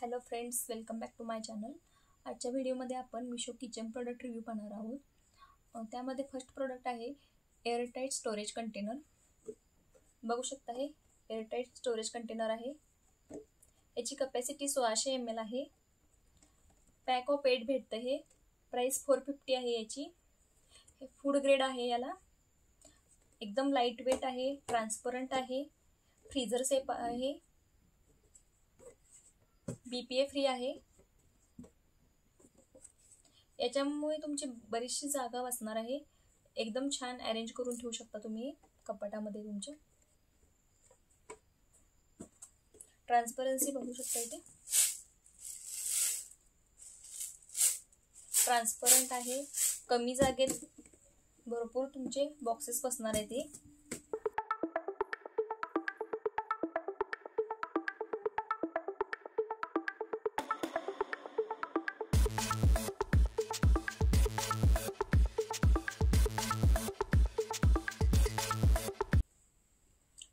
Hello friends, welcome back to my channel. आजच्या व्हिडिओमध्ये आपण मिशो किचन प्रोडक्ट रिव्ह्यू पाहणार आहोत. त्यामध्ये फर्स्ट प्रोडक्ट आहे एअरटाईट स्टोरेज कंटेनर. बघू शकता, हे एअरटाईट स्टोरेज कंटेनर आहे. याची कपॅसिटी 1600 ml आहे. पॅक ऑफ 8 भेटतं. हे प्राइस 450 आहे याची. हे फूड ग्रेड आहे. याला एकदम लाईट वेट आहे, ट्रान्सपरंट आहे, फ्रीजर सेफ आहे, BPA फ्री आहे. याच्यामुळे तुमची बरीचशी जागा वाचणार आहे. एकदम छान अरेंज करून ठेवू शकता तुम्ही कपाटामध्ये. तुमच्या ट्रान्सपरन्सी बघू शकता, इथे ट्रान्सपरंट आहे. कमी जागेत भरपूर तुमचे बॉक्सेस बसणार आहे ते.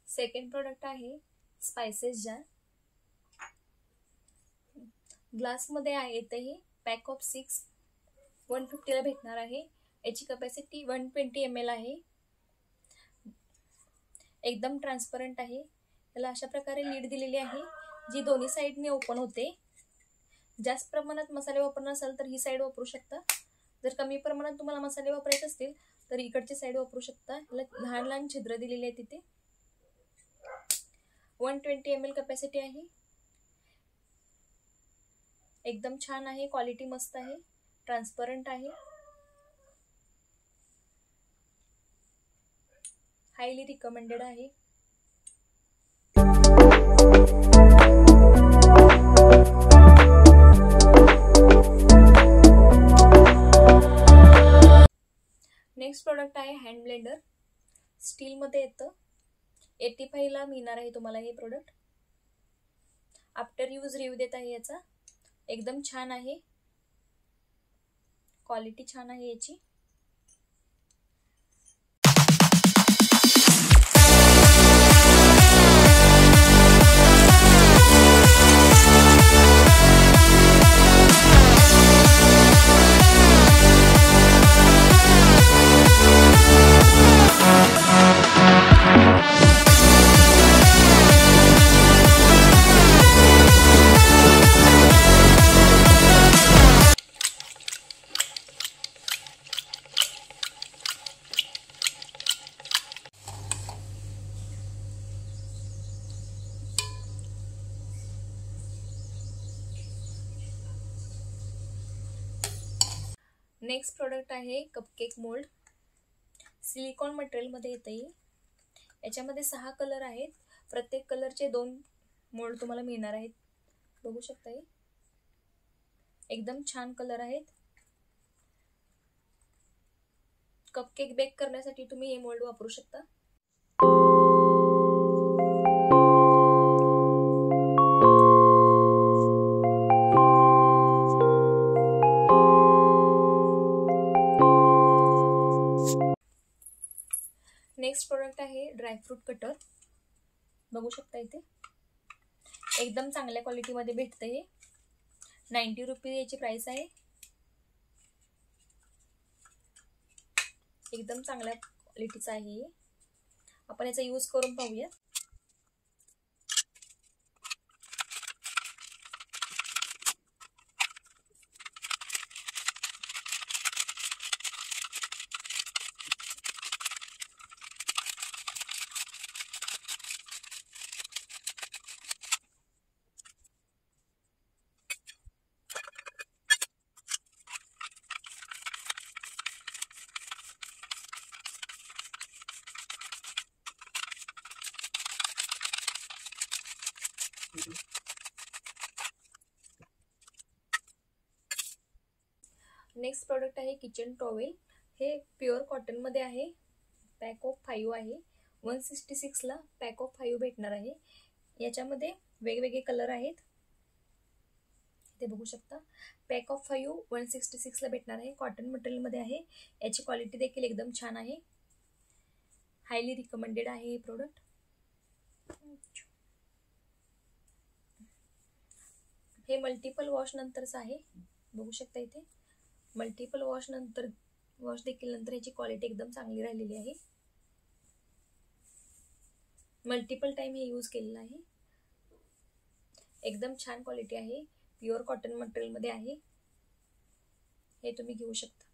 सेकंड प्रोडक्ट आहे स्पाइसेस जार. ग्लास मध्ये आहे. हे पॅक ऑफ 6 150 ला भेटणार आहे. याची कपॅसिटी 120 ml आहे. एकदम ट्रान्सपरंट आहे. याला अशा प्रकारे लीड दिलेली आहे, जी दोन्ही साईडने ओपन होते. जास्त प्रमाणात मसाले वापरणार असाल तर ही साईड वापरू शकता. जर कमी प्रमाणात तुम्हाला मसाले वापरायचे असतील तर इकडची साईड वापरू शकता. याला लहान लहान छिद्र दिलेली आहे तिथे. 120 ml कपॅसिटी आहे. एकदम छान आहे. क्वालिटी मस्त आहे. ट्रान्सपरंट आहे. हायली रिकमेंडेड आहे. नेक्स्ट प्रोडक्ट आहे हँड ब्लेंडर. स्टील मध्ये येतं. 85 ला मिळणार आहे तुम्हाला हे प्रोडक्ट. आफ्टर यूज रिव्ह्यू देत आहे याचा. एकदम छान आहे. क्वालिटी छान आहे याची. नेक्स्ट प्रोडक्ट आहे कपकेक मोल्ड. सिलिकॉन मटेरियल मध्ये येते. याच्यामध्ये 6 कलर आहेत. प्रत्येक कलरचे 2 मोल्ड तुम्हाला मिळणार आहेत. बघू शकता, एकदम छान कलर आहेत. कपकेक बेक करण्यासाठी तुम्ही हे मोल्ड वापरू शकता. नेक्स्ट प्रोडक्ट आहे ड्रायफ्रूट कटर. बघू शकता, इथे एकदम चांगल्या क्वालिटी मध्ये भेटते. हे 90 रुपये याची प्राइस आहे. एकदम चांगल्या क्वालिटीचा आहे. आपण याचा यूज करून पाहूया. नेक्स्ट प्रोडक्ट आहे किचन टॉवेल. हे प्युअर कॉटन मध्ये आहे. पॅक ऑफ 5 आहे. 166 ला पॅक ऑफ 5 भेटणार आहे. याच्यामध्ये वेगवेगळे कलर आहेत. ते बघू शकता. पॅक ऑफ 5 166 ला भेटणार आहे. कॉटन मटेरियल मध्ये आहे. याची क्वालिटी देखील एकदम छान आहे. हायली रिकमेंडेड आहे हे प्रोडक्ट. हे मल्टिपल वॉश नंतरच आहे, बघू शकता इथे मल्टिपल वॉश देखील नंतर याची क्वालिटी एकदम चांगली राहिलेली आहे. मल्टिपल टाइम हे यूज केलेलं आहे. एकदम छान क्वालिटी आहे. प्युअर कॉटन मटेरियल मध्ये आहे, हे तुम्ही घेऊ शकता.